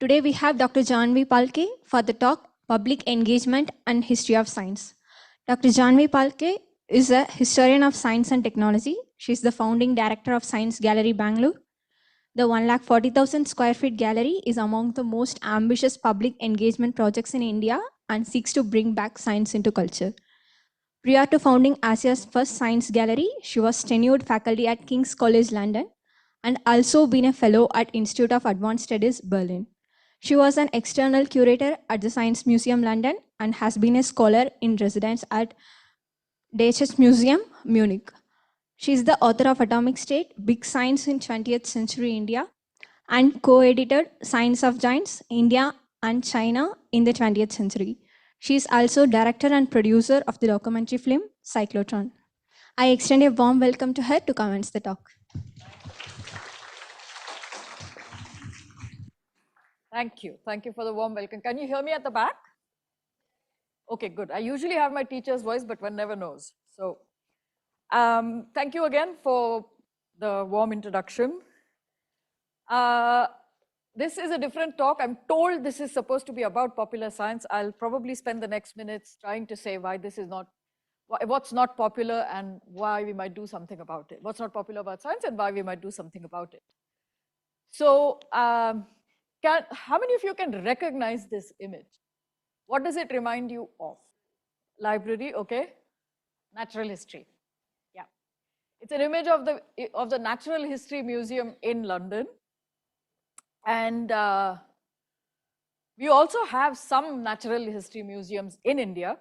Today we have Dr. Jahnavi Phalkey for the talk Public Engagement and History of Science. Dr. Jahnavi Phalkey is a historian of science and technology. She is the founding director of Science Gallery Bangalore. The 140,000 square feet gallery is among the most ambitious public engagement projects in India and seeks to bring back science into culture. Prior to founding Asia's first science gallery, she was tenured faculty at King's College London and also been a fellow at Institute of Advanced Studies Berlin. She was an external curator at the Science Museum London and has been a scholar in residence at Deutsches Museum Munich. She is the author of Atomic State, Big Science in 20th Century India, and co-edited Science of Giants, India and China in the 20th Century. She is also director and producer of the documentary film Cyclotron. I extend a warm welcome to her to commence the talk. Thank you. Thank you for the warm welcome. Can you hear me at the back? Okay, good. I usually have my teacher's voice, but one never knows. So thank you again for the warm introduction. This is a different talk. I'm told this is supposed to be about popular science. I'll probably spend the next minutes trying to say why this is not, what's not popular and why we might do something about it. What's not popular about science and why we might do something about it. So how many of you can recognize this image? What does it remind you of? Library, okay. Natural history, yeah. It's an image of the Natural History Museum in London. And we also have some natural history museums in India.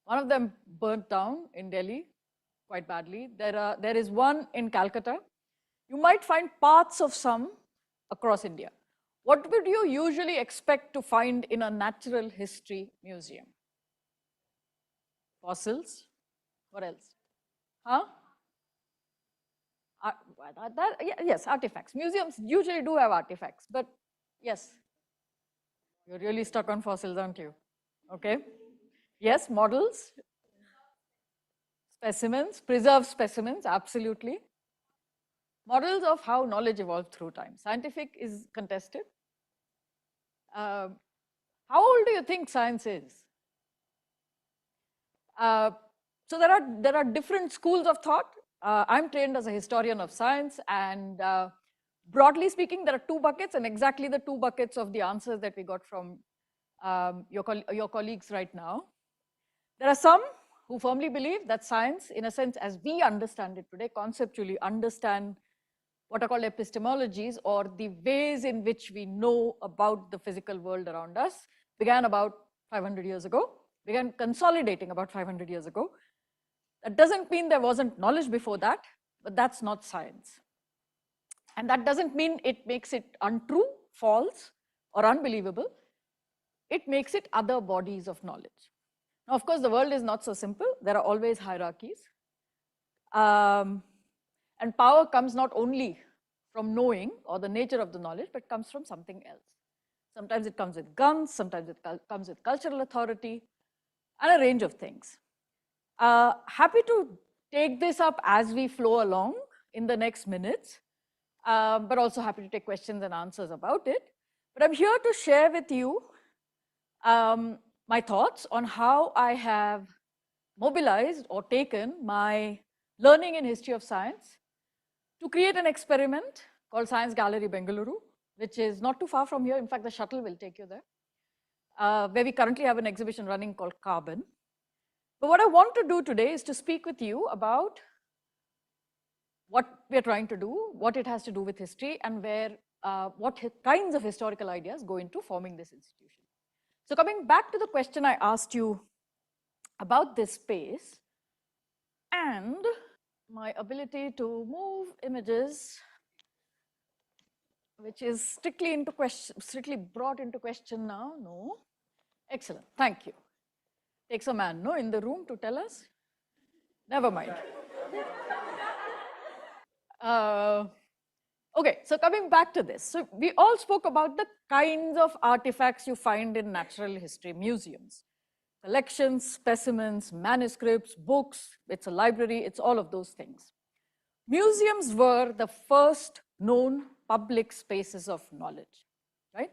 One of them burnt down in Delhi quite badly. There is one in Calcutta. You might find parts of some across India. What would you usually expect to find in a natural history museum? Fossils? What else? Huh? Yes, artifacts. Museums usually do have artifacts, but yes. You're really stuck on fossils, aren't you? Okay. Yes, models, specimens, preserved specimens, absolutely. Models of how knowledge evolved through time. Scientific is contested. How old do you think science is? So there are different schools of thought. I'm trained as a historian of science, and broadly speaking, there are two buckets, and exactly the two buckets of the answers that we got from your colleagues right now. There are some who firmly believe that science, in a sense, as we understand it today, conceptually understand what are called epistemologies, or the ways in which we know about the physical world around us, began about 500 years ago, began consolidating about 500 years ago. That doesn't mean there wasn't knowledge before that, but that's not science. And that doesn't mean it makes it untrue, false, or unbelievable. It makes it other bodies of knowledge. Now, of course, the world is not so simple. There are always hierarchies. And power comes not only from knowing or the nature of the knowledge, but comes from something else. Sometimes it comes with guns, sometimes it comes with cultural authority, and a range of things. Happy to take this up as we flow along in the next minutes, but also happy to take questions and answers about it. But I'm here to share with you my thoughts on how I have mobilized or taken my learning in history of science to create an experiment called Science Gallery Bengaluru, which is not too far from here. In fact, the shuttle will take you there, where we currently have an exhibition running called Carbon. But what I want to do today is to speak with you about what we're trying to do, what it has to do with history, and what kinds of historical ideas go into forming this institution. So coming back to the question I asked you about this space and my ability to move images, which is strictly brought into question now. No. Excellent. Thank you. Takes a man, no, in the room to tell us? Never mind. Okay, so coming back to this. So we all spoke about the kinds of artifacts you find in natural history museums. Collections, specimens, manuscripts, books, it's a library, it's all of those things. Museums were the first known public spaces of knowledge, right?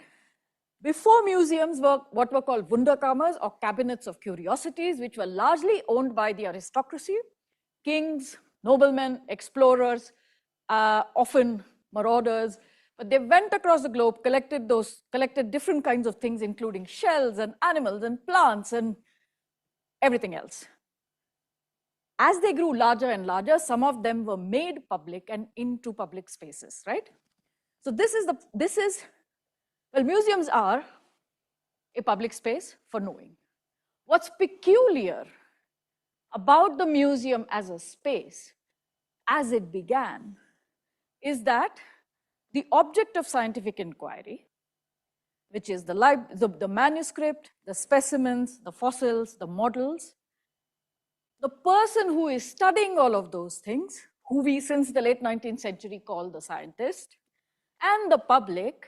Before museums were what were called Wunderkammers or cabinets of curiosities, which were largely owned by the aristocracy, kings, noblemen, explorers, often marauders, but they went across the globe, collected different kinds of things, including shells and animals and plants and everything else. As they grew larger and larger, some of them were made public and into public spaces, right? So well, museums are a public space for knowing. What's peculiar about the museum as a space, as it began, is that the object of scientific inquiry, which is the manuscript, the specimens, the fossils, the models, the person who is studying all of those things, who we since the late 19th century call the scientist, and the public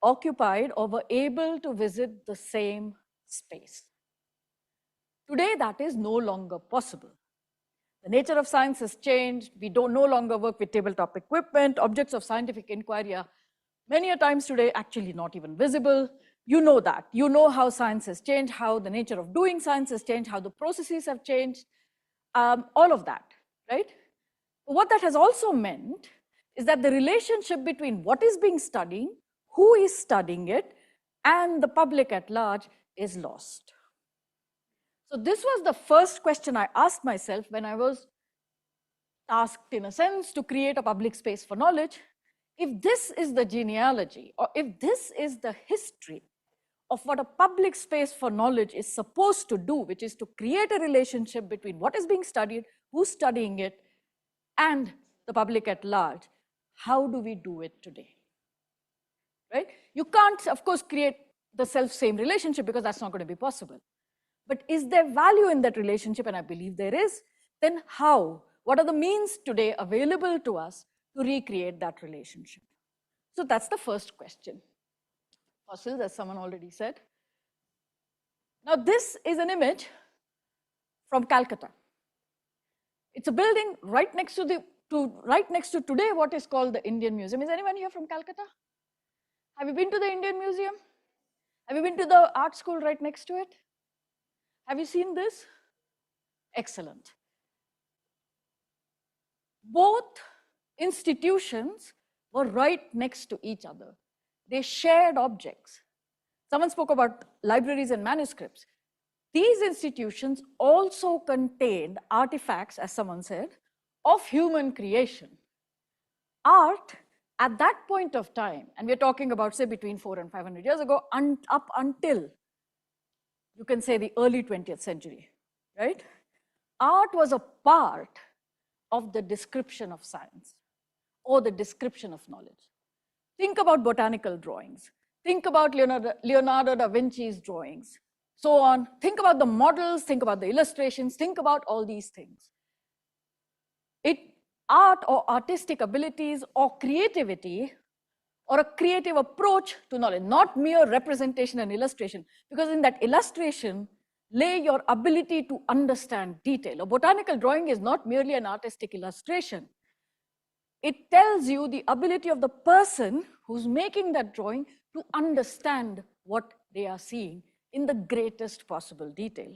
occupied or were able to visit the same space. Today, that is no longer possible. The nature of science has changed. We no longer work with tabletop equipment. Objects of scientific inquiry are many a times today actually not even visible. You know that. You know how science has changed, how the nature of doing science has changed, how the processes have changed, all of that, right? But what that has also meant is that the relationship between what is being studied, who is studying it, and the public at large is lost. So this was the first question I asked myself when I was tasked, in a sense, to create a public space for knowledge. If this is the genealogy, or if this is the history of what a public space for knowledge is supposed to do, which is to create a relationship between what is being studied, who's studying it, and the public at large, how do we do it today? Right? You can't, of course, create the self-same relationship because that's not going to be possible. But is there value in that relationship? And I believe there is. Then how? What are the means today available to us to recreate that relationship? So that's the first question. Fossils, as someone already said. Now this is an image from Calcutta. It's a building right next to today what is called the Indian Museum. Is anyone here from Calcutta? Have you been to the Indian Museum? Have you been to the art school right next to it? Have you seen this? Excellent. Both institutions were right next to each other. They shared objects. Someone spoke about libraries and manuscripts. These institutions also contained artifacts, as someone said, of human creation. Art, at that point of time, and we're talking about, say, between 400 and 500 years ago, up until, you can say, the early 20th century, right? Art was a part of the description of science or the description of knowledge. Think about botanical drawings. Think about Leonardo da Vinci's drawings, so on. Think about the models, think about the illustrations, think about all these things. Art or artistic abilities or creativity or a creative approach to knowledge, not mere representation and illustration, because in that illustration lay your ability to understand detail. A botanical drawing is not merely an artistic illustration. It tells you the ability of the person who's making that drawing to understand what they are seeing in the greatest possible detail,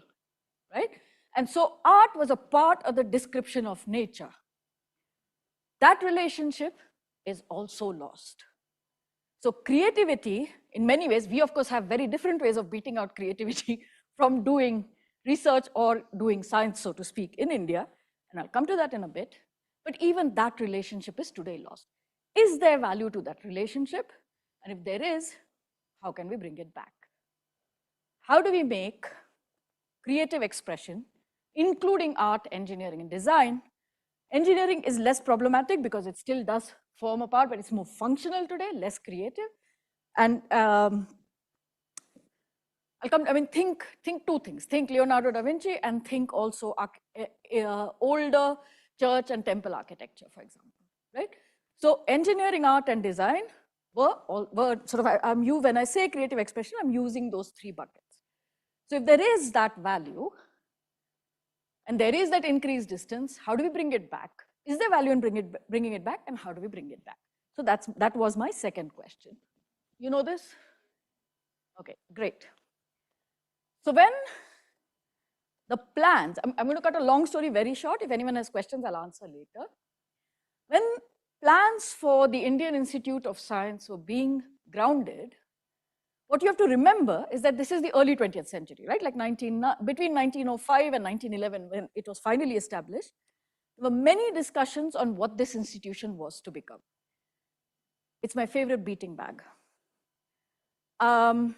right? And so art was a part of the description of nature. That relationship is also lost. So creativity, in many ways, we of course have very different ways of beating out creativity from doing research or doing science, so to speak, in India, and I'll come to that in a bit. But even that relationship is today lost. Is there value to that relationship? And if there is, how can we bring it back? How do we make creative expression, including art, engineering, and design? Engineering is less problematic because it still does form a part, but it's more functional today, less creative. And think two things. Think Leonardo da Vinci and think also older church and temple architecture, for example, right? So engineering, art, and design were sort of, when I say creative expression, I'm using those three buckets. So if there is that value, and there is that increased distance, how do we bring it back? Is there value in bringing it back, and how do we bring it back? So that was my second question. You know this? Okay, great. So when the plans, I'm going to cut a long story very short. If anyone has questions, I'll answer later. When plans for the Indian Institute of Science were being grounded, what you have to remember is that this is the early 20th century, right? Like between 1905 and 1911, when it was finally established, there were many discussions on what this institution was to become. It's my favorite beating bag. At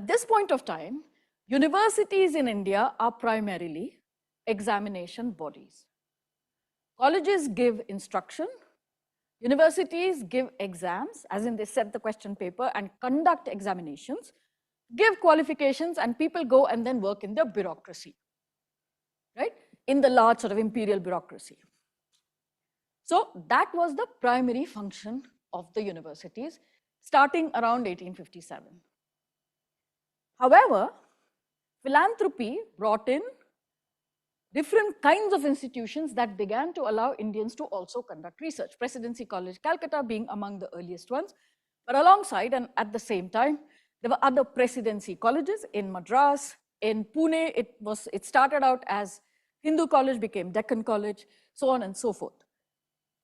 this point of time, universities in India are primarily examination bodies. Colleges give instruction, universities give exams, as in they set the question paper and conduct examinations, give qualifications, and people go and then work in the bureaucracy, right? In the large sort of imperial bureaucracy. So that was the primary function of the universities starting around 1857. However, philanthropy brought in different kinds of institutions that began to allow Indians to also conduct research. Presidency College, Calcutta being among the earliest ones, but alongside and at the same time, there were other presidency colleges in Madras, in Pune. It started out as Hindu College, became Deccan College, so on and so forth.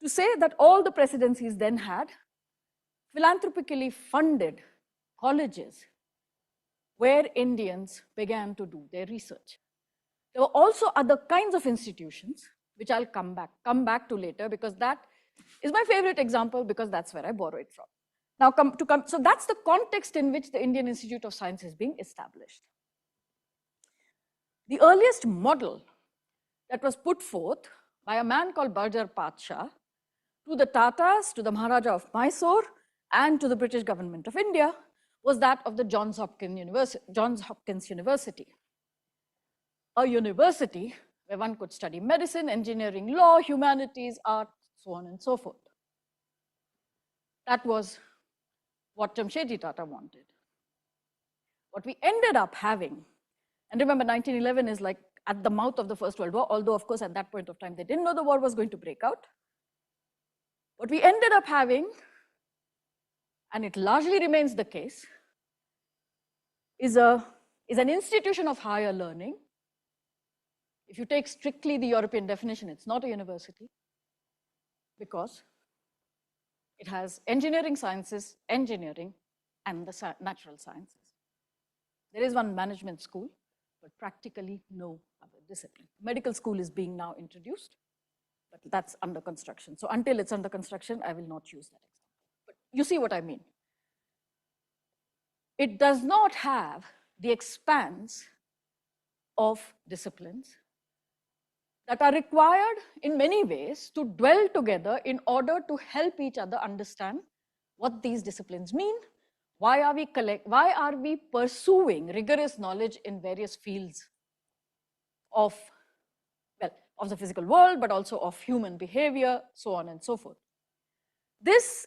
To say that all the presidencies then had philanthropically funded colleges where Indians began to do their research. There were also other kinds of institutions, which I'll come back to later, because that is my favorite example, because that's where I borrow it from. Now, so that's the context in which the Indian Institute of Science is being established. The earliest model that was put forth by a man called Barjar Padsha to the Tatas, to the Maharaja of Mysore, and to the British government of India was that of the Johns Hopkins University. A university where one could study medicine, engineering, law, humanities, art, so on and so forth. That was what Jamshedji Tata wanted. What we ended up having, and remember 1911 is like at the mouth of the First World War, although of course at that point of time they didn't know the war was going to break out. What we ended up having, and it largely remains the case, is an institution of higher learning. If you take strictly the European definition, it's not a university, because it has engineering sciences, engineering, and the natural sciences. There is one management school, but practically no other discipline. Medical school is being now introduced, but that's under construction. So until it's under construction, I will not use that example. But you see what I mean. It does not have the expanse of disciplines that are required in many ways to dwell together in order to help each other understand what these disciplines mean, why are we pursuing rigorous knowledge in various fields of, well, of the physical world, but also of human behavior, so on and so forth. This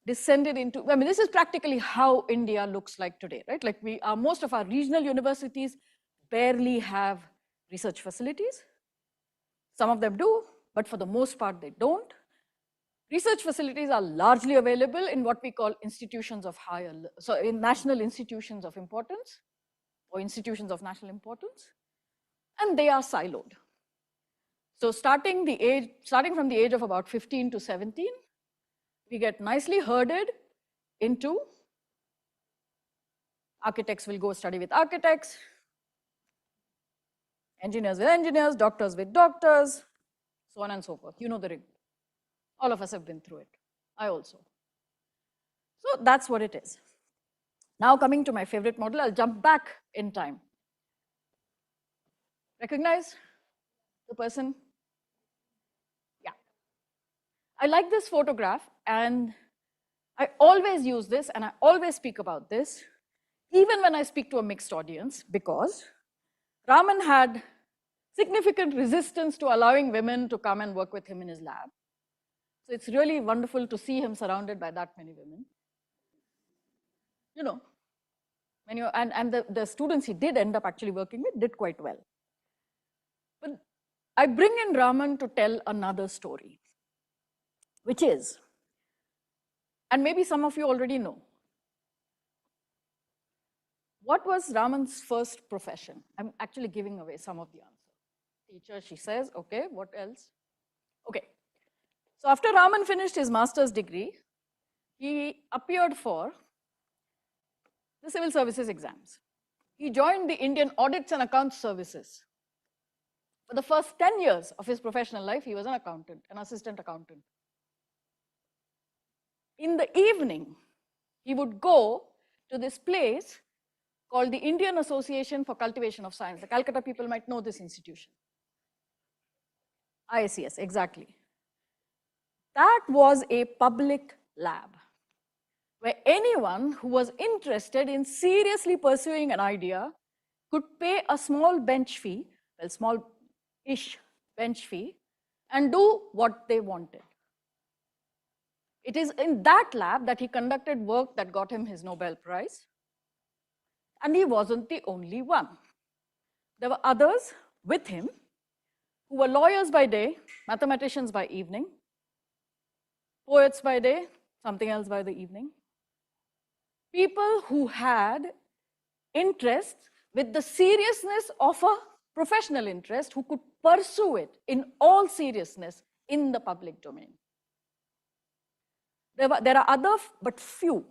descended into, I mean, this is practically how India looks like today, right? Like most of our regional universities barely have research facilities. Some of them do, but for the most part, they don't. Research facilities are largely available in what we call institutions of in national institutions of importance, or institutions of national importance, and they are siloed. So starting from the age of about 15 to 17, we get nicely herded into architects will go study with architects, engineers with engineers, doctors with doctors, so on and so forth. You know the rig. All of us have been through it. I also. So that's what it is. Now coming to my favorite model, I'll jump back in time. Recognize the person? Yeah. I like this photograph, and I always use this and I always speak about this, even when I speak to a mixed audience, because Raman had significant resistance to allowing women to come and work with him in his lab. So it's really wonderful to see him surrounded by that many women. You know, and the students he did end up actually working with did quite well. But I bring in Raman to tell another story, which is, and maybe some of you already know, What was Raman's first profession? I'm actually giving away some of the answer. Teacher, she says, okay, what else? Okay, so after Raman finished his master's degree, he appeared for the civil services exams. He joined the Indian Audits and Accounts Services. For the first 10 years of his professional life, he was an accountant, an assistant accountant. In the evening, he would go to this place called the Indian Association for Cultivation of Science. The Calcutta people might know this institution. ICTS, exactly. That was a public lab where anyone who was interested in seriously pursuing an idea could pay a small bench fee, well, small-ish bench fee, and do what they wanted. It is in that lab that he conducted work that got him his Nobel Prize. And he wasn't the only one. There were others with him who were lawyers by day, mathematicians by evening, poets by day, something else by the evening. People who had interests with the seriousness of a professional interest, who could pursue it in all seriousness in the public domain. There are other but few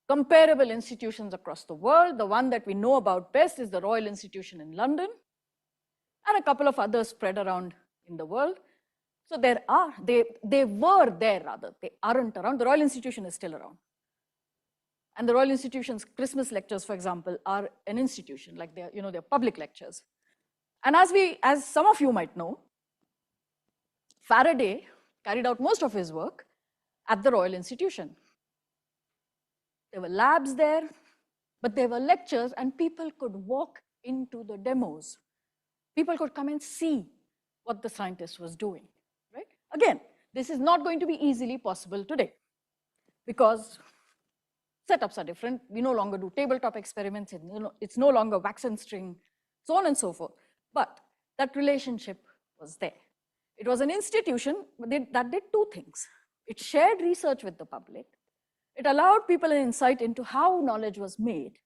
comparable institutions across the world. The one that we know about best is the Royal Institution in London, and a couple of others spread around in the world. So they were there rather, they aren't around. The Royal Institution is still around. And the Royal Institution's Christmas lectures, for example, are an institution, like they're public lectures. And as some of you might know, Faraday carried out most of his work at the Royal Institution. There were labs there, but there were lectures, and people could walk into the demos. People could come and see what the scientist was doing, right? Again, this is not going to be easily possible today because setups are different. We no longer do tabletop experiments. It's no longer wax and string, so on and so forth. But that relationship was there. It was an institution that did two things. It shared research with the public. It allowed people an insight into how knowledge was made.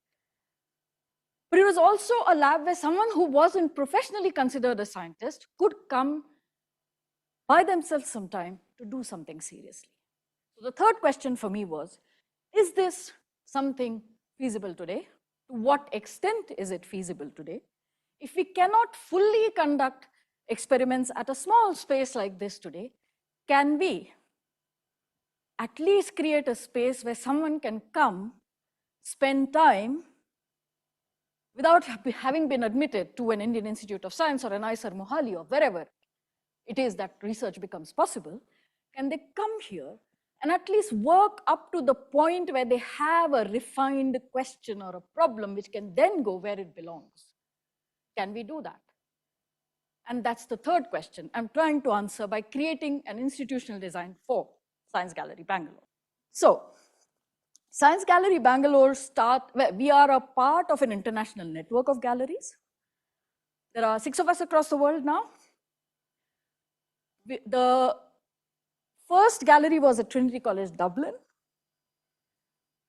But it was also a lab where someone who wasn't professionally considered a scientist could come by themselves sometime to do something seriously. So the third question for me was, is this something feasible today? To what extent is it feasible today? If we cannot fully conduct experiments at a small space like this today, can we at least create a space where someone can come, spend time, without having been admitted to an Indian Institute of Science or an IISER Mohali or wherever it is that research becomes possible, can they come here and at least work up to the point where they have a refined question or a problem which can then go where it belongs? Can we do that? And that's the third question I'm trying to answer by creating an institutional design for Science Gallery Bangalore. So, Science Gallery Bangalore we are a part of an international network of galleries. There are 6 of us across the world now. The first gallery was at Trinity College, Dublin.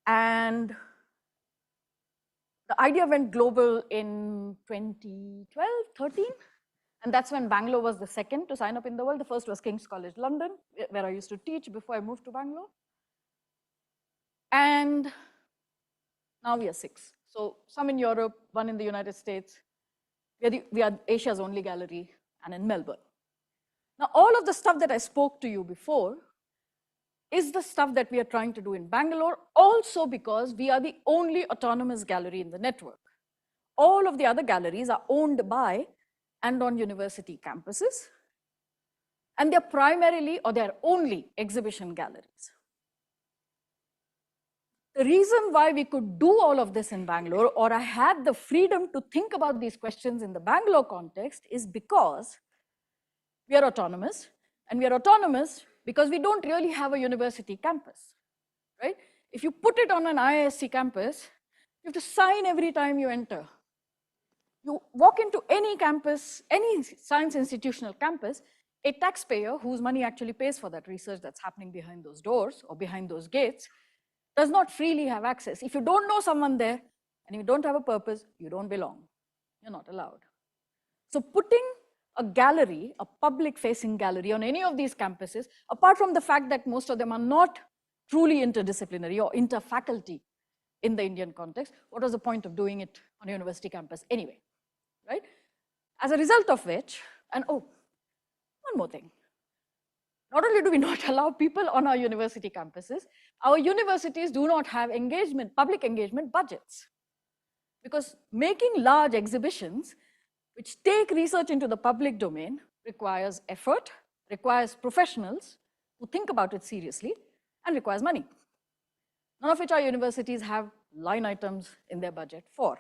And the idea went global in 2012, 13. And that's when Bangalore was the second to sign up in the world. The first was King's College, London, where I used to teach before I moved to Bangalore. And now we are 6. So some in Europe, 1 in the United States. We are Asia's only gallery, and in Melbourne. Now, all of the stuff that I spoke to you before is the stuff that we are trying to do in Bangalore, also because we are the only autonomous gallery in the network. All of the other galleries are owned by and on university campuses, and they're primarily or they're only exhibition galleries. The reason why we could do all of this in Bangalore, or I had the freedom to think about these questions in the Bangalore context, is because we are autonomous, and we are autonomous because we don't really have a university campus, right? If you put it on an IISc campus, you have to sign every time you enter. You walk into any campus, any science institutional campus, a taxpayer whose money actually pays for that research that's happening behind those doors or behind those gates does not freely have access. If you don't know someone there, And if you don't have a purpose, you don't belong. You're not allowed. So putting a gallery, a public-facing gallery on any of these campuses, apart from the fact that most of them are not truly interdisciplinary or interfaculty in the Indian context, what was the point of doing it on a university campus anyway, right? As a result of which, and oh, one more thing. Not only do we not allow people on our university campuses, our universities do not have engagement, public engagement budgets. Because making large exhibitions, which take research into the public domain, requires effort, requires professionals who think about it seriously, and requires money. None of which our universities have line items in their budget for.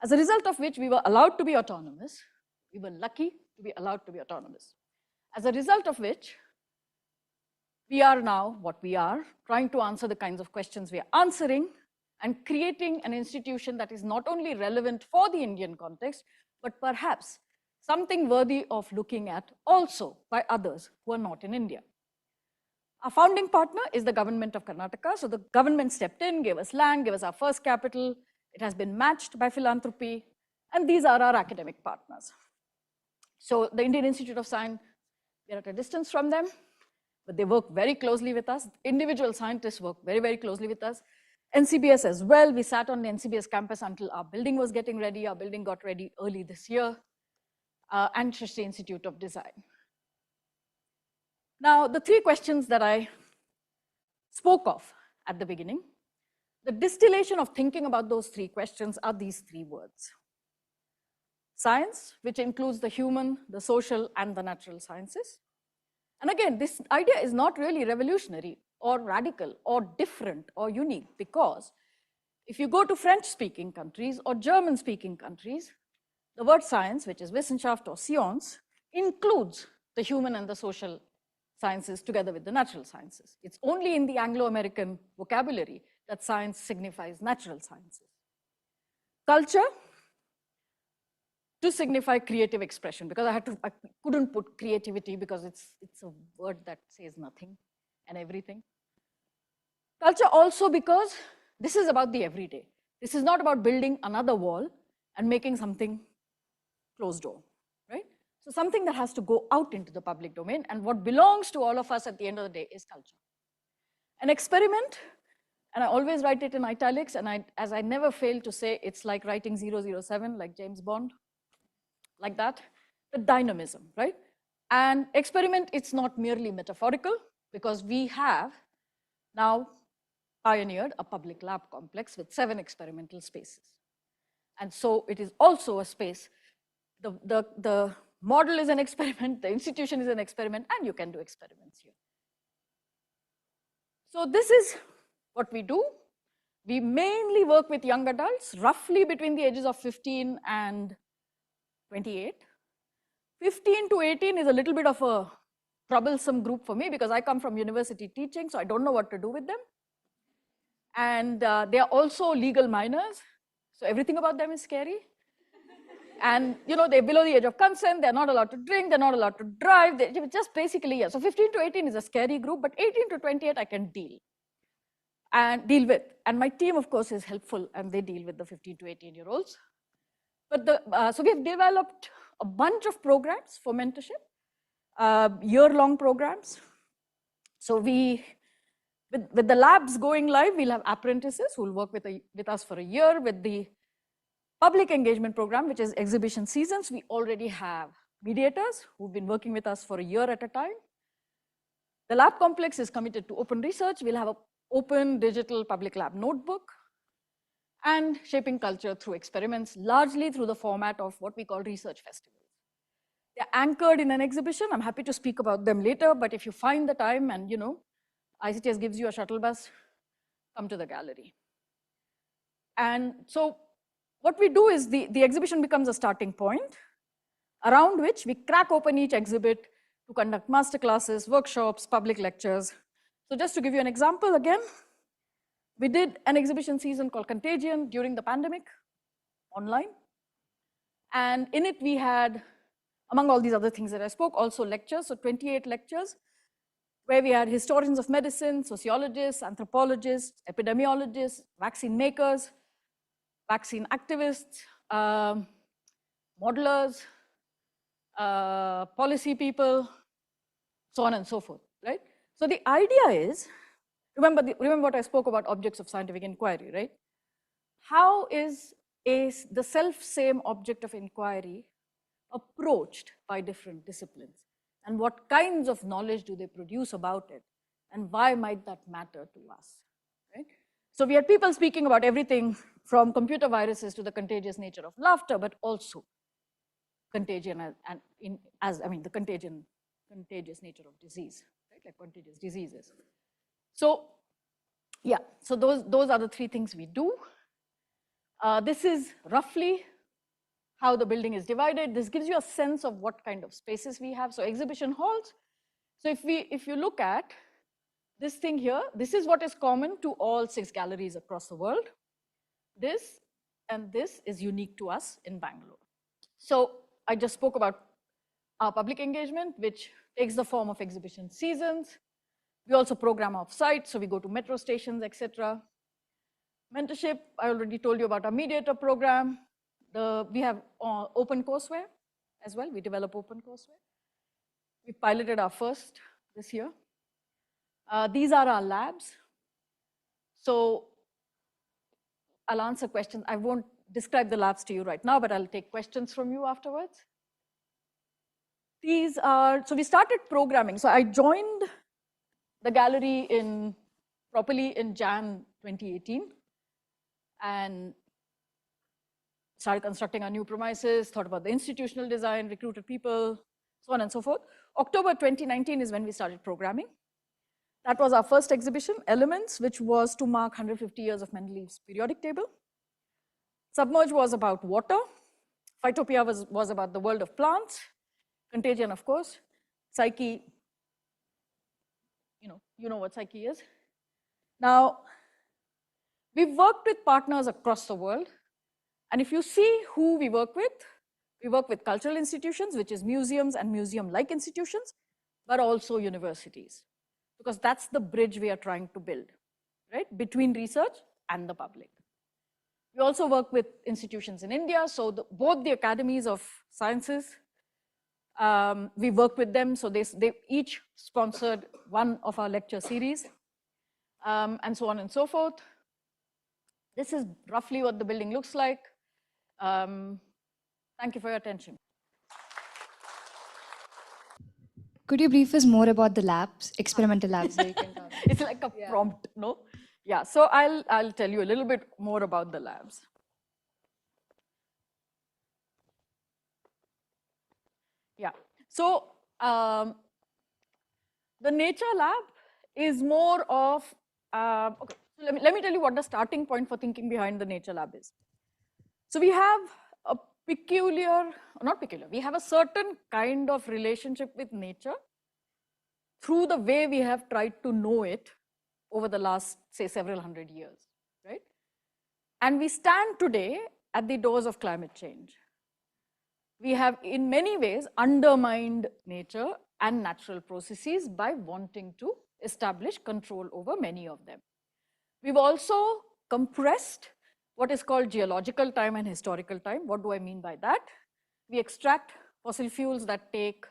As a result of which we were allowed to be autonomous. We were lucky to be allowed to be autonomous. As a result of which, we are now what we are, trying to answer the kinds of questions we are answering and creating an institution that is not only relevant for the Indian context, but perhaps something worthy of looking at also by others who are not in India. Our founding partner is the government of Karnataka. So the government stepped in, gave us land, gave us our first capital. It has been matched by philanthropy, and these are our academic partners. So the Indian Institute of Science, we're at a distance from them, but they work very closely with us. Individual scientists work very, very closely with us. NCBS as well. We sat on the NCBS campus until our building was getting ready. Our building got ready early this year, and Srishti Institute of Design. Now, the three questions that I spoke of at the beginning, the distillation of thinking about those three questions are these three words. Science, which includes the human, the social, and the natural sciences. And again, this idea is not really revolutionary or radical or different or unique, because if you go to French-speaking countries or German-speaking countries, the word science, which is Wissenschaft or Science, includes the human and the social sciences together with the natural sciences. It's only in the Anglo-American vocabulary that science signifies natural sciences. Culture, to signify creative expression, because I couldn't put creativity because it's a word that says nothing and everything. Culture also because this is about the everyday. This is not about building another wall and making something closed door, right? So something that has to go out into the public domain, and what belongs to all of us at the end of the day is culture. An experiment, and I always write it in italics, and as I never fail to say, it's like writing 007, like James Bond, like that, the dynamism, right? And experiment, it's not merely metaphorical, because we have now pioneered a public lab complex with 7 experimental spaces. And so it is also a space, the model is an experiment, the institution is an experiment, and you can do experiments here. So this is what we do. We mainly work with young adults, roughly between the ages of 15 and 28. 15 to 18 is a little bit of a troublesome group for me, because I come from university teaching, so I don't know what to do with them. And they are also legal minors, so everything about them is scary. And they're below the age of consent, they're not allowed to drink, they're not allowed to drive, they just basically, yeah. So 15 to 18 is a scary group, but 18 to 28 I can deal with. And my team, of course, is helpful, and they deal with the 15 to 18-year-olds. But so we've developed a bunch of programs for mentorship, year-long programs. So with the labs going live, we'll have apprentices who will work with us for a year. With the public engagement program, which is exhibition seasons, we already have mediators who've been working with us for a year at a time. The lab complex is committed to open research. We'll have an open digital public lab notebook, and shaping culture through experiments, largely through the format of what we call research festivals. They're anchored in an exhibition. I'm happy to speak about them later, but if you find the time and ICTS gives you a shuttle bus, come to the gallery. And so what we do is the exhibition becomes a starting point around which we crack open each exhibit to conduct master classes, workshops, public lectures. So just to give you an example again, we did an exhibition season called Contagion during the pandemic, online. And in it we had, among all these other things that I spoke, also lectures, so 28 lectures, where we had historians of medicine, sociologists, anthropologists, epidemiologists, vaccine makers, vaccine activists, modelers, policy people, so on and so forth, right? So the idea is, remember what I spoke about objects of scientific inquiry, right? How is the self-same object of inquiry approached by different disciplines? And what kinds of knowledge do they produce about it? And why might that matter to us, right? So we had people speaking about everything from computer viruses to the contagious nature of laughter, but also contagion the contagious nature of disease, right? Like contagious diseases. So yeah, so those are the three things we do. This is roughly how the building is divided. This gives you a sense of what kind of spaces we have. So exhibition halls. So if you look at this thing here, this is what is common to all 6 galleries across the world. This and this is unique to us in Bangalore. So I just spoke about our public engagement, which takes the form of exhibition seasons. We also program off-site, so we go to metro stations, etc. Mentorship, I already told you about our mediator program. We have open courseware as well. We develop open courseware. We piloted our first this year. These are our labs. So I'll answer questions. I won't describe the labs to you right now, but I'll take questions from you afterwards. These are, so we started programming. So I joined the gallery properly in Jan 2018 and started constructing our new premises, thought about the institutional design, recruited people, so on and so forth. October 2019 is when we started programming. That was our first exhibition, Elements, which was to mark 150 years of Mendeleev's periodic table. Submerge was about water. Phytopia was about the world of plants. Contagion, of course. Psyche, you know what Psyche is. Now, we've worked with partners across the world. And if you see who we work with cultural institutions, which is museums and museum-like institutions, but also universities, because that's the bridge we are trying to build, right, between research and the public. We also work with institutions in India, so both the academies of sciences, we work with them, so they each sponsored one of our lecture series, and so on and so forth. This is roughly what the building looks like. Thank you for your attention. Could you brief us more about the labs, experimental labs? It's like a prompt, no? Yeah, so I'll tell you a little bit more about the labs. Yeah, so the nature lab is more of, okay, so let me tell you what the starting point for thinking behind the nature lab is. So we have a we have a certain kind of relationship with nature through the way we have tried to know it over the last, say, several hundred years, right? And we stand today at the doors of climate change. We have, in many ways, undermined nature and natural processes by wanting to establish control over many of them. We've also compressed what is called geological time and historical time. What do I mean by that? We extract fossil fuels that take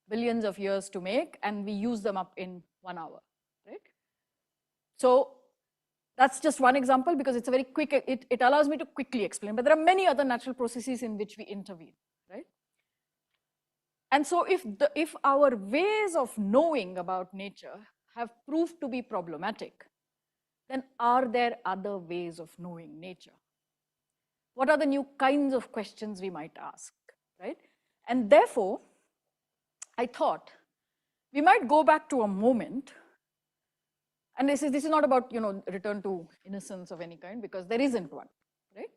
billions of years to make, and we use them up in 1 hour, right? So that's just one example because it's a very quick, it allows me to quickly explain, but there are many other natural processes in which we intervene, right? And so if our ways of knowing about nature have proved to be problematic, then are there other ways of knowing nature? What are the new kinds of questions we might ask, right? And therefore, I thought we might go back to a moment, and this is not about, return to innocence of any kind, because there isn't one, right?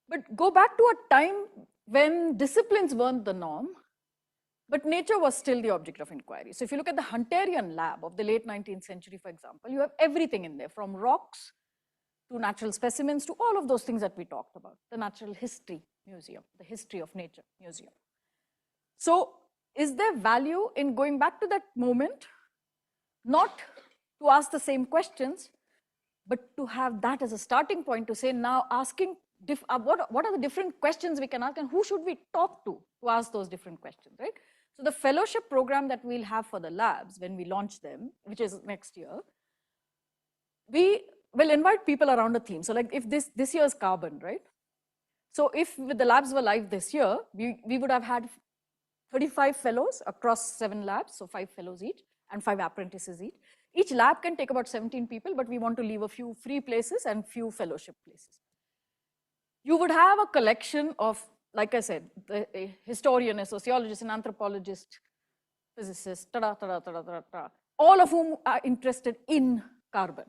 But go back to a time when disciplines weren't the norm, but nature was still the object of inquiry. So if you look at the Hunterian lab of the late 19th century, for example, you have everything in there, from rocks to natural specimens to all of those things that we talked about, the Natural History Museum, the History of Nature Museum. So is there value in going back to that moment, not to ask the same questions, but to have that as a starting point to say, now asking what are the different questions we can ask, and who should we talk to ask those different questions, right? So the fellowship program that we'll have for the labs when we launch them, which is next year, we will invite people around a theme. So like if this year's carbon, right? So if the labs were live this year, we would have had 35 fellows across 7 labs, so 5 fellows each and 5 apprentices each. Each lab can take about 17 people, but we want to leave a few free places and few fellowship places. You would have a collection of, like I said, a historian, a sociologist, an anthropologist, physicist, all of whom are interested in carbon,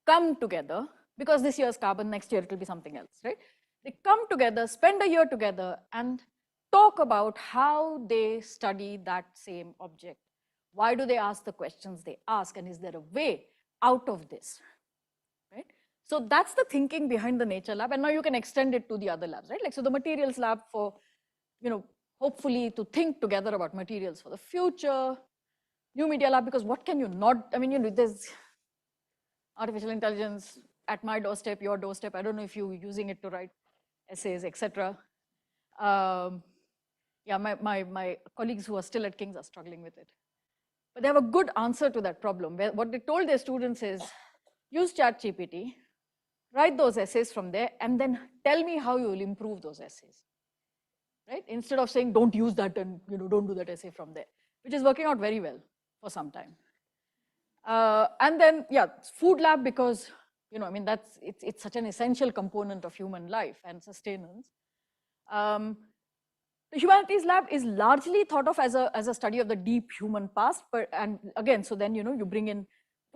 come together, because this year's carbon, next year it will be something else, right? They come together, spend a year together, and talk about how they study that same object. Why do they ask the questions they ask, and is there a way out of this, right? So that's the thinking behind the nature lab, and now you can extend it to the other labs, right? Like, so the materials lab for, hopefully to think together about materials for the future, new media lab, because what can you not, I mean, there's artificial intelligence at my doorstep, your doorstep. I don't know if you're using it to write essays, etc. Yeah, my colleagues who are still at King's are struggling with it. But they have a good answer to that problem. What they told their students is, use ChatGPT, write those essays from there, and then tell me how you will improve those essays, right? Instead of saying, don't use that and don't do that essay from there, which is working out very well for some time. And then, yeah, food lab, because, I mean, it's such an essential component of human life and sustenance. The humanities lab is largely thought of as a study of the deep human past, and again, so then, you bring in,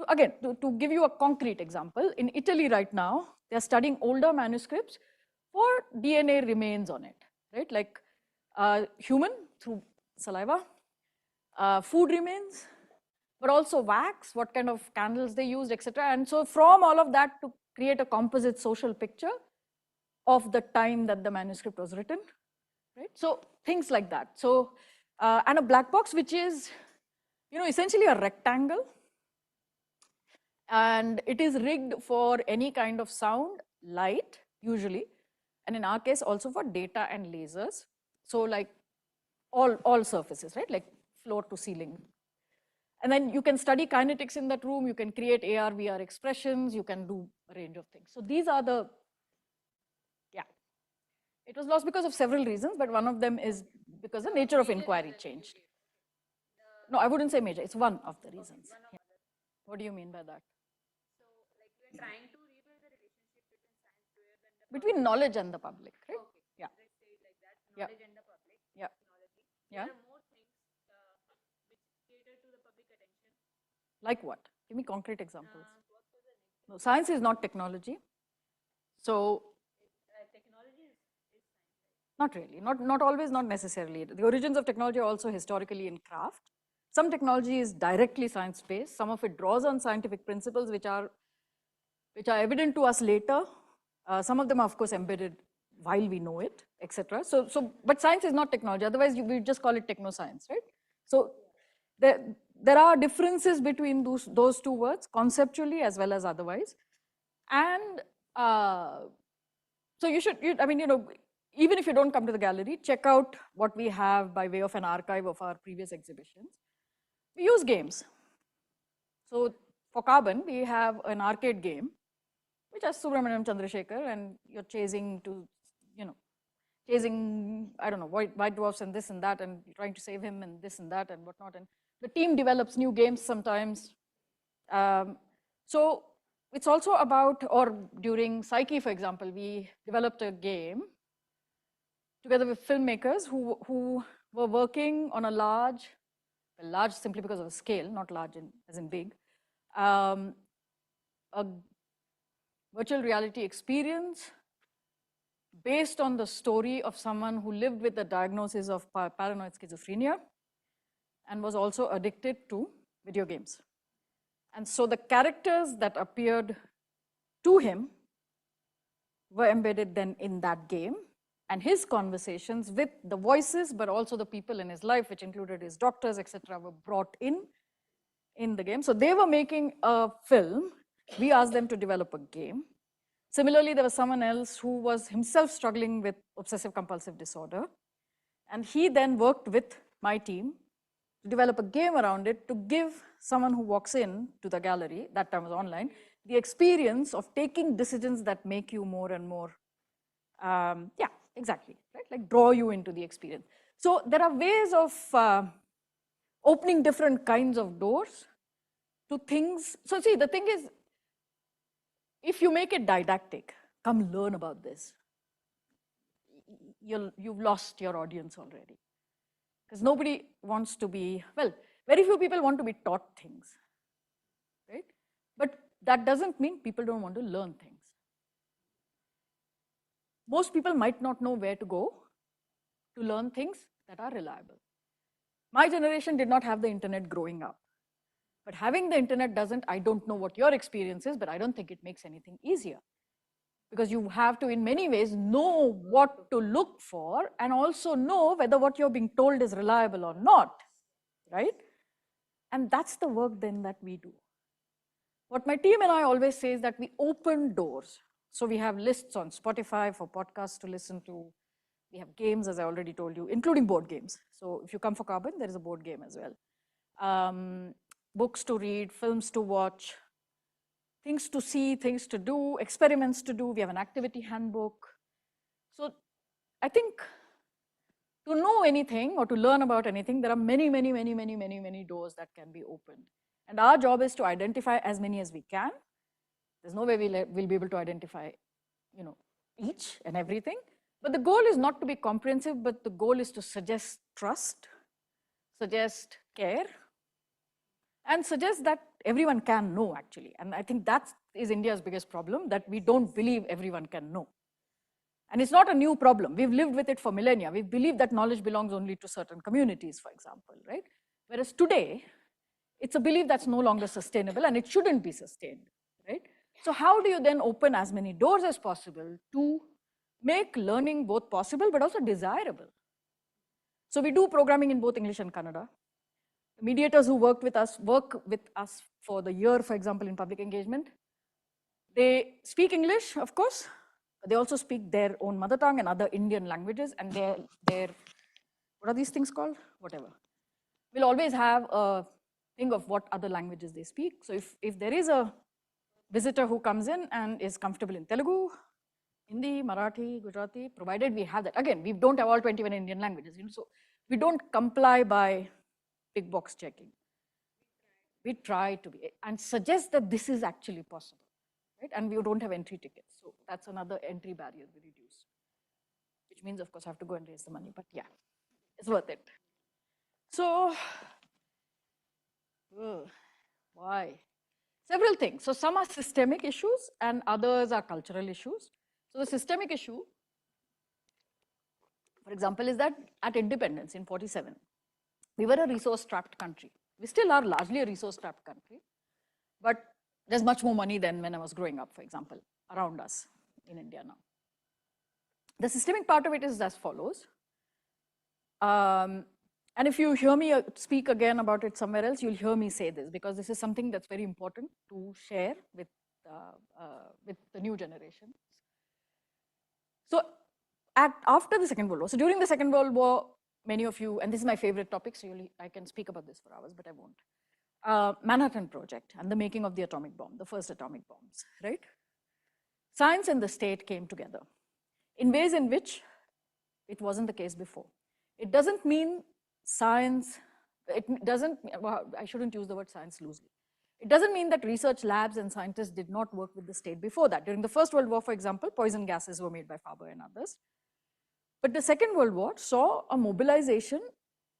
again, to give you a concrete example, in Italy right now, they're studying older manuscripts for DNA remains on it, right? Like human through saliva, food remains, but also wax, what kind of candles they used, etc. And so from all of that to create a composite social picture of the time that the manuscript was written, right? So things like that. So, and a black box, which is, essentially a rectangle, and it is rigged for any kind of sound, light, usually, and in our case also for data and lasers. So like all surfaces, right? Like floor to ceiling. And then you can study kinetics in that room, you can create AR, VR expressions, you can do a range of things. So these are the, yeah. It was lost because of several reasons, but one of them is because the nature of inquiry changed. No, I wouldn't say major, it's one of the reasons. Yeah. What do you mean by that? So, like, we're trying to rebuild the relationship between knowledge and the public, right? Okay. Yeah. Let's say it like that, knowledge and the public. Yeah. Technology. Yeah. There are more things which cater to the public attention. Like what? Give me concrete examples. What was the next? No, science is not technology. So Technology is science. not really, not always, not necessarily. The origins of technology are also historically in craft. Some technology is directly science-based. Some of it draws on scientific principles which are evident to us later. Some of them are, of course, embedded while we know it, etc. But science is not technology. Otherwise, we just call it techno-science, right? So there are differences between those two words, conceptually as well as otherwise. And so I mean, even if you don't come to the gallery, check out what we have by way of an archive of our previous exhibitions. We use games. So for Carbon, we have an arcade game, which has Subramaniam Chandrasekhar, and you're chasing, I don't know, white dwarfs and this and that, and you're trying to save him and this and that and whatnot. And the team develops new games sometimes. So it's also about, or during Psyche, for example, we developed a game together with filmmakers who were working on a large simply because of the scale, not large as in big, a virtual reality experience based on the story of someone who lived with the diagnosis of paranoid schizophrenia and was also addicted to video games. And so the characters that appeared to him were embedded then in that game, and his conversations with the voices, but also the people in his life, which included his doctors, etc., were brought in the game. So they were making a film. We asked them to develop a game. Similarly, there was someone else who was himself struggling with obsessive compulsive disorder. And he then worked with my team to develop a game around it to give someone who walks in to the gallery, that time was online, the experience of taking decisions that make you more and more, yeah, exactly, right? Like draw you into the experience. So there are ways of opening different kinds of doors to things. So see, the thing is, if you make it didactic, come learn about this, you've lost your audience already. Because nobody wants to be, well, very few people want to be taught things, right? But that doesn't mean people don't want to learn things. Most people might not know where to go to learn things that are reliable. My generation did not have the internet growing up. But having the internet doesn't, I don't know what your experience is, but I don't think it makes anything easier. Because you have to, in many ways, know what to look for and also know whether what you're being told is reliable or not, right? And that's the work then that we do. What my team and I always say is that we open doors. So we have lists on Spotify for podcasts to listen to. We have games, as I already told you, including board games. So if you come for Carbon, there is a board game as well. Books to read, films to watch, things to see, things to do, experiments to do. We have an activity handbook. So I think to know anything or to learn about anything, there are many, many, many, many, many, many doors that can be opened. And our job is to identify as many as we can. There's no way we'll be able to identify, each and everything. But the goal is not to be comprehensive, but the goal is to suggest trust, suggest care, and suggest that everyone can know, actually. And I think that is India's biggest problem, that we don't believe everyone can know. And it's not a new problem. We've lived with it for millennia. We believe that knowledge belongs only to certain communities, for example, right? Whereas today, it's a belief that's no longer sustainable and it shouldn't be sustained, right? So how do you then open as many doors as possible to make learning both possible but also desirable? So we do programming in both English and Kannada. The mediators who work with us for the year, for example, in public engagement. They speak English, of course. They also speak their own mother tongue and other Indian languages, and they're what are these things called? Whatever. We'll always have a thing of what other languages they speak. So if there is a visitor who comes in and is comfortable in Telugu, Hindi, Marathi, Gujarati, provided we have that. Again, we don't have all 21 Indian languages, so we don't comply by big box checking. We try to be, and suggest that this is actually possible, right? And we don't have entry tickets, so that's another entry barrier we reduce, which means, of course, I have to go and raise the money, but yeah, it's worth it. So, why? Several things. So some are systemic issues and others are cultural issues. So the systemic issue, for example, is that at independence in 47, we were a resource-strapped country. We still are largely a resource-strapped country, but there's much more money than when I was growing up, for example, around us in India now. The systemic part of it is as follows. And if you hear me speak again about it somewhere else, you'll hear me say this, because this is something that's very important to share with the new generation. So after the Second World War, so during the Second World War, many of you, and this is my favorite topic, so I can speak about this for hours, but I won't. Manhattan Project and the making of the atomic bomb, the first atomic bombs, right? Science and the state came together in ways in which it wasn't the case before. It doesn't mean science, well, I shouldn't use the word science loosely. It doesn't mean that research labs and scientists did not work with the state before that. During the First World War, for example, poison gases were made by Faber and others. But the Second World War saw a mobilization,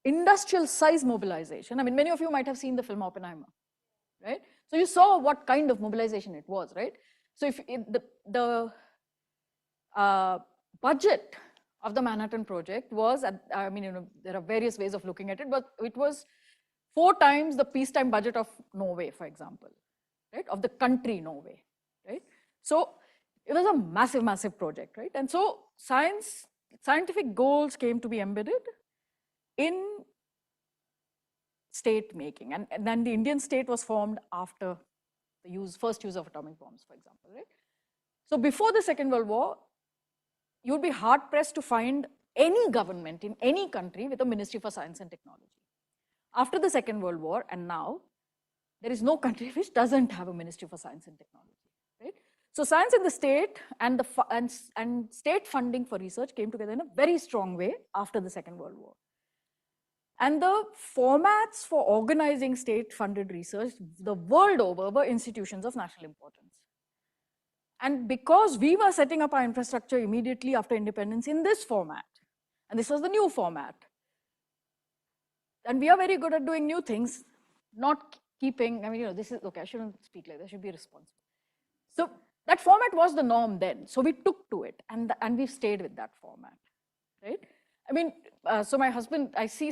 industrial size mobilization. I mean, many of you might have seen the film Oppenheimer, right? So you saw what kind of mobilization it was, right? So if the budget of the Manhattan Project was, I mean, there are various ways of looking at it, but it was 4 times the peacetime budget of Norway, for example, right? Of the country Norway, right? So it was a massive, massive project, right? And so scientific goals came to be embedded in state making. And then the Indian state was formed after the first use of atomic bombs, for example, right? So before the Second World War, you'd be hard pressed to find any government in any country with a Ministry for Science and Technology. After the Second World War and now, there is no country which doesn't have a Ministry for Science and Technology, right? So science in the state and state funding for research came together in a very strong way after the Second World War. And the formats for organizing state-funded research the world over were institutions of national importance. And because we were setting up our infrastructure immediately after independence in this format, and this was the new format, and we are very good at doing new things, not keeping, I mean, this is, okay, I shouldn't speak like that, I should be responsible. So that format was the norm then. So we took to it and we've stayed with that format, right? I mean, so my husband, I see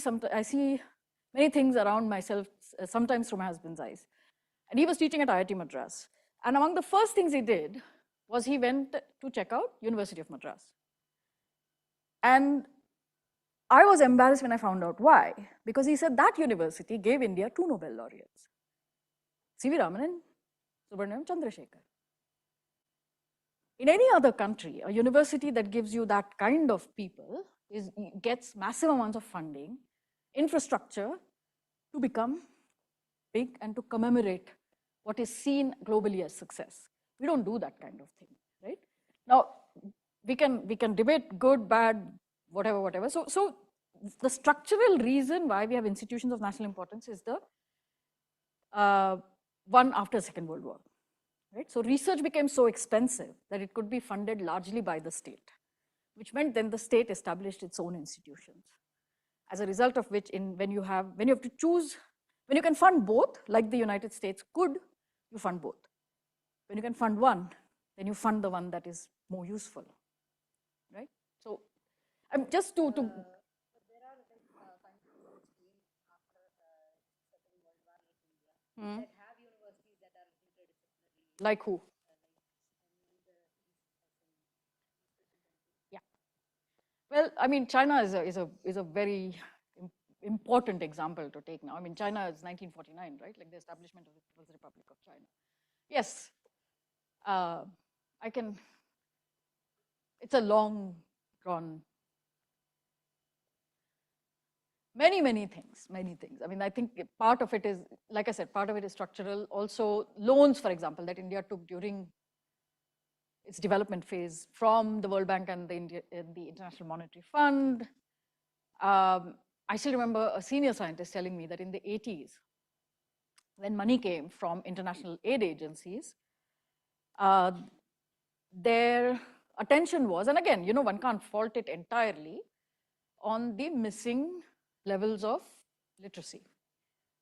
many things around myself, sometimes through my husband's eyes. And he was teaching at IIT Madras. And among the first things he did was he went to check out University of Madras. And I was embarrassed when I found out why, because he said that university gave India 2 Nobel laureates, C.V. Ramanujan, Subramanian Chandrasekhar. In any other country, a university that gives you that kind of people gets massive amounts of funding, infrastructure to become big and to commemorate what is seen globally as success. We don't do that kind of thing, right? Now, we can debate good, bad, whatever. So the structural reason why we have institutions of national importance is the one after the Second World War. Right? So research became so expensive that it could be funded largely by the state, which meant then the state established its own institutions. As a result of which, when you have to choose, when you can fund both, like the United States could, you fund both. When you can fund one, then you fund the one that is more useful, right? So, just to. But there are scientists came after Second World War in India that have universities that are interdisciplinary. Like who? Yeah. Well, I mean, China is a very important example to take now. I mean, China is 1949, right? Like the establishment of the People's Republic of China. Yes, it's a long run. Many things. I mean, I think part of it is, like I said, part of it is structural. Also, loans, for example, that India took during its development phase from the World Bank and the International Monetary Fund. I still remember a senior scientist telling me that in the 80s, when money came from international aid agencies, their attention was, and again, one can't fault it entirely, on the missing levels of literacy.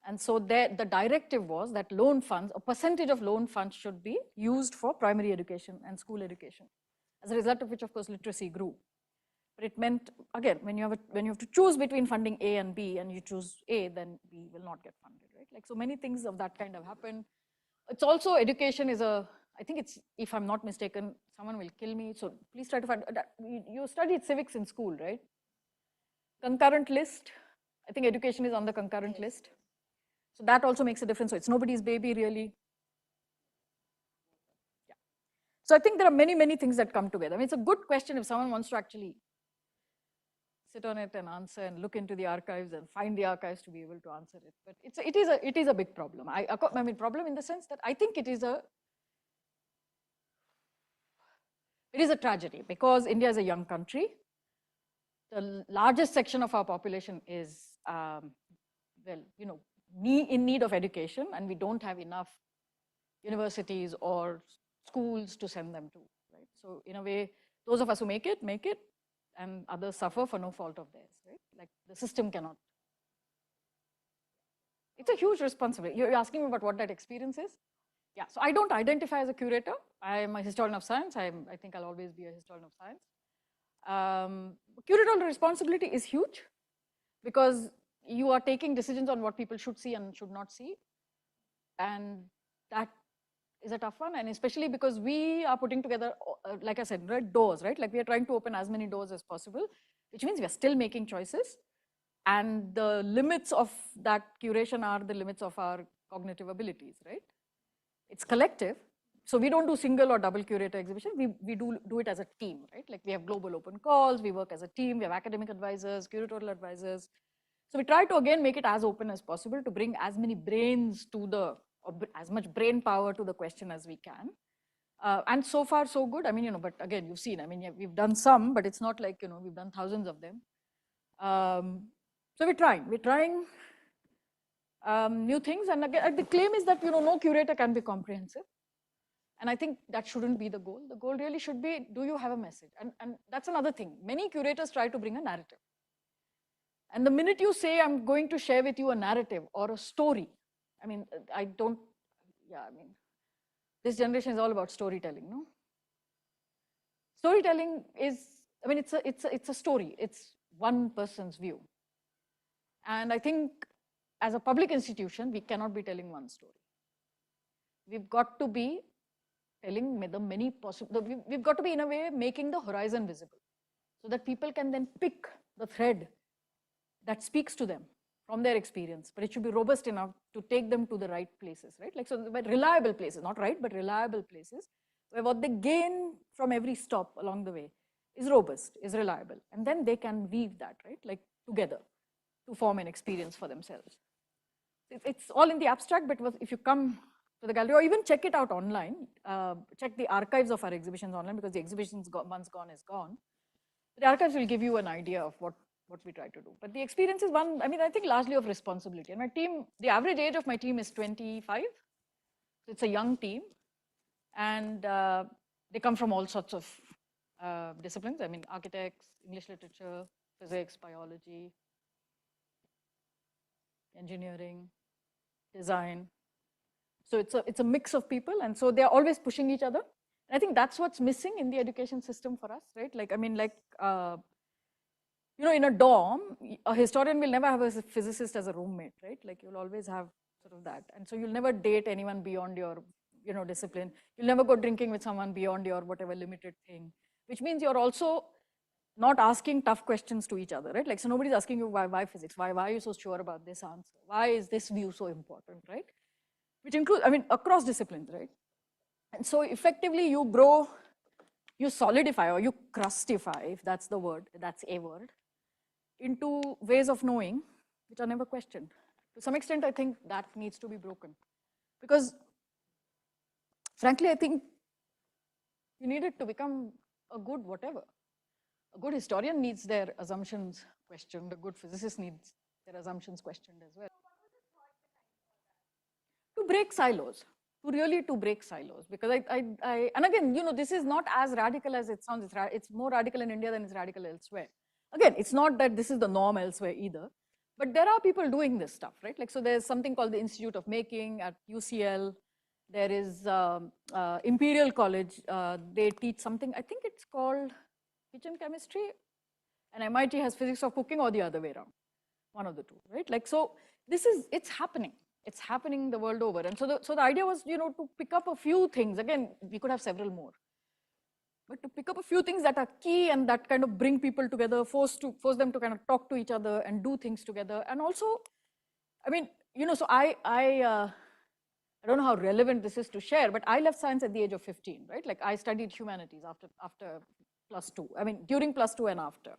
And so the directive was that loan funds, a percentage of loan funds should be used for primary education and school education, as a result of which, of course, literacy grew. But it meant, again, when you have to choose between funding A and B, and you choose A, then B will not get funded, right? Like, so many things of that kind have happened. It's also, education is I think it's, if I'm not mistaken, someone will kill me, so please try to find, you studied civics in school, right? Concurrent list, I think education is on the concurrent list. So that also makes a difference. So it's nobody's baby, really. Yeah. So I think there are many things that come together. I mean, it's a good question if someone wants to actually sit on it and answer and look into the archives and find the archives to be able to answer it. But it is a big problem. I mean, problem in the sense that I think it is a tragedy, because India is a young country. The largest section of our population is, in need of education, and we don't have enough universities or schools to send them to, right? So in a way, those of us who make it, and others suffer for no fault of theirs, right? Like, the system cannot. It's a huge responsibility. You're asking me about what that experience is? Yeah, so I don't identify as a curator. I am a historian of science. I think I'll always be a historian of science. Curatorial responsibility is huge, because you are taking decisions on what people should see and should not see. And that is a tough one, and especially because we are putting together, like I said, red doors, right? Like, we are trying to open as many doors as possible, which means we are still making choices. And the limits of that curation are the limits of our cognitive abilities, right? It's collective, so we don't do single or double curator exhibition. We do it as a team, right? Like we have global open calls, we work as a team, we have academic advisors, curatorial advisors. So we try to again make it as open as possible to bring as many brains to the, or as much brain power to the question as we can. And so far so good. I mean, but again, you've seen, I mean, yeah, we've done some, but it's not like, we've done thousands of them. So we're trying new things. And again, the claim is that, no curator can be comprehensive. And I think that shouldn't be the goal. The goal really should be, do you have a message? And that's another thing. Many curators try to bring a narrative. And the minute you say, I'm going to share with you a narrative or a story, I mean, this generation is all about storytelling, no? Storytelling is, I mean, it's a story. It's one person's view. And I think as a public institution, we cannot be telling one story. We've got to be telling the many possible, we've got to be in a way making the horizon visible so that people can then pick the thread that speaks to them from their experience, but it should be robust enough to take them to the right places, right? Like, so but reliable places, not right, but reliable places where what they gain from every stop along the way is robust, is reliable. And then they can weave that, right? Like together to form an experience for themselves. It's all in the abstract, but if you come to the gallery or even check it out online, check the archives of our exhibitions online because the exhibition's once gone is gone. The archives will give you an idea of what we try to do. But the experience is one, I mean, I think largely of responsibility. And my team, the average age of my team is 25. So it's a young team. And they come from all sorts of disciplines. I mean, architects, English literature, physics, biology, engineering, design. So it's a mix of people. And so they're always pushing each other. And I think that's what's missing in the education system for us, right? Like, I mean, like, in a dorm, a historian will never have a physicist as a roommate, right? Like you'll always have sort of that. And so you'll never date anyone beyond your, discipline. You'll never go drinking with someone beyond your whatever limited thing, which means you're also not asking tough questions to each other, right? Like, so nobody's asking you why physics? Why are you so sure about this answer? Why is this view so important, right? Which includes, I mean, across disciplines, right? And so effectively you grow, you solidify or you crustify, if that's the word, that's a word, into ways of knowing which are never questioned. To some extent, I think that needs to be broken. Because frankly, I think you need it to become a good whatever. A good historian needs their assumptions questioned. A good physicist needs their assumptions questioned as well. To break silos, to break silos. Because and again, this is not as radical as it sounds. It's more radical in India than it's radical elsewhere. Again, it's not that this is the norm elsewhere either, but there are people doing this stuff, right? Like, so there's something called the Institute of Making at UCL. There is Imperial College. They teach something, I think it's called kitchen chemistry, and MIT has physics of cooking, or the other way around, one of the two, right? Like, so it's happening. It's happening the world over. And so the idea was, to pick up a few things. Again, we could have several more. But to pick up a few things that are key and that kind of bring people together, force them to kind of talk to each other and do things together. And also, I mean, so I don't know how relevant this is to share, but I left science at the age of 15, right? Like I studied humanities after +2, I mean, during +2 and after.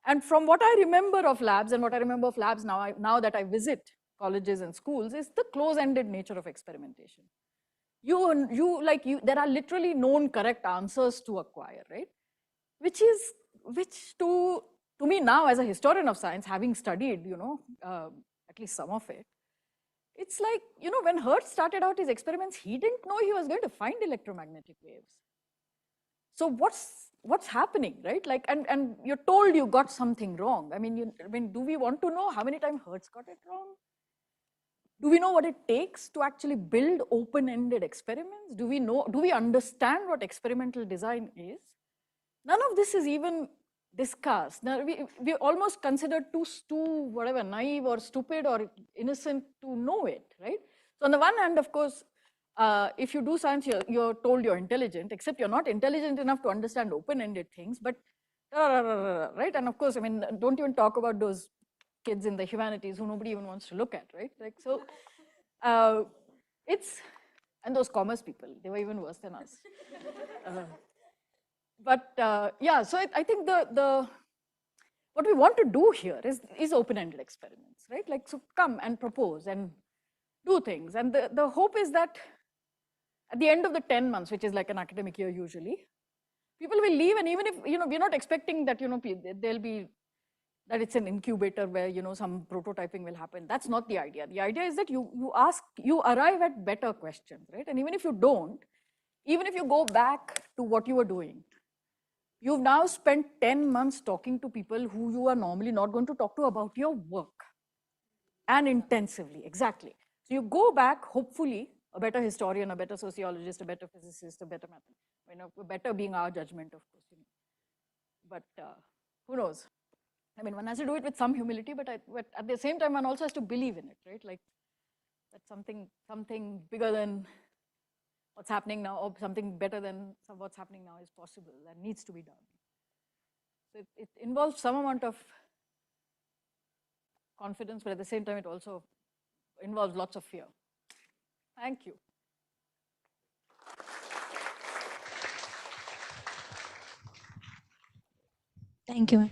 And from what I remember of labs and what I remember of labs now that I visit colleges and schools is the close-ended nature of experimentation. There are literally known correct answers to acquire, right? Which to me now as a historian of science, having studied, at least some of it, it's like, when Hertz started out his experiments, he didn't know he was going to find electromagnetic waves. So what's happening, right? Like, and you're told you got something wrong. I mean, do we want to know how many times Hertz got it wrong? Do we know what it takes to actually build open-ended experiments? Do we understand what experimental design is? None of this is even discussed. Now, we almost considered too whatever, naive or stupid or innocent to know it, right? So on the one hand, of course, if you do science, you're told you're intelligent, except you're not intelligent enough to understand open-ended things, but right? And of course, I mean, don't even talk about those kids in the humanities who nobody even wants to look at, right? Like, so And those commerce people, they were even worse than us. Yeah, so I think what we want to do here is open-ended experiments, right? Like, so come and propose and do things. And the hope is that at the end of the 10 months, which is like an academic year usually, people will leave, and even if, we're not expecting that, there'll be, that it's an incubator where, some prototyping will happen. That's not the idea. The idea is that you arrive at better questions, right? And even if you don't, even if you go back to what you were doing, you've now spent 10 months talking to people who you are normally not going to talk to about your work, and intensively, exactly. So you go back, hopefully, a better historian, a better sociologist, a better physicist, a better mathematician, better being our judgment, of course. But who knows? I mean, one has to do it with some humility, but at the same time, one also has to believe in it, right? Like, that something bigger than what's happening now, or something better than what's happening now is possible and needs to be done. So it involves some amount of confidence, but at the same time, it also involves lots of fear. Thank you. Thank you, ma'am.